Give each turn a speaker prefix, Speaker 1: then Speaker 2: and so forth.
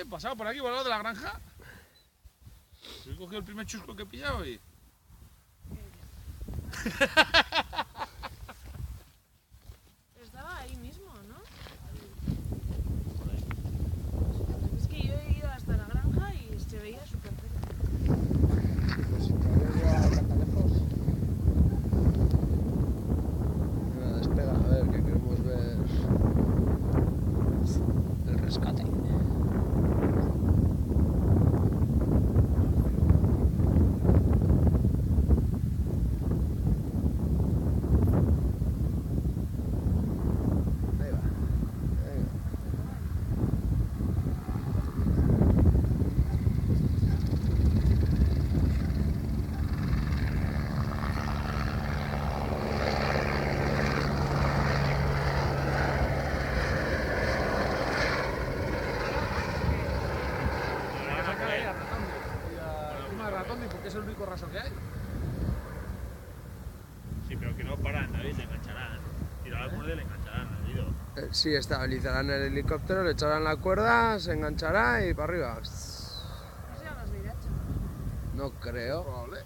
Speaker 1: Pasado por aquí, por al lado de la granja. He cogido el primer chusco que he pillado y...
Speaker 2: Estaba ahí mismo, ¿no? Es que yo he ido hasta la granja y se veía súper cerca.
Speaker 3: Pues si todavía tan lejos. Mira, despega, a ver, que queremos ver el rescate. Ahí va. Venga.
Speaker 1: Porque es el único raso que hay.
Speaker 4: Sí, pero que no paran, David, le engancharán. Tirar al borde y le engancharán, David.
Speaker 3: Sí, estabilizarán el helicóptero, le echarán la cuerda, se enganchará y para arriba.
Speaker 2: No sé, las de Irache.
Speaker 3: No creo.
Speaker 1: Probable.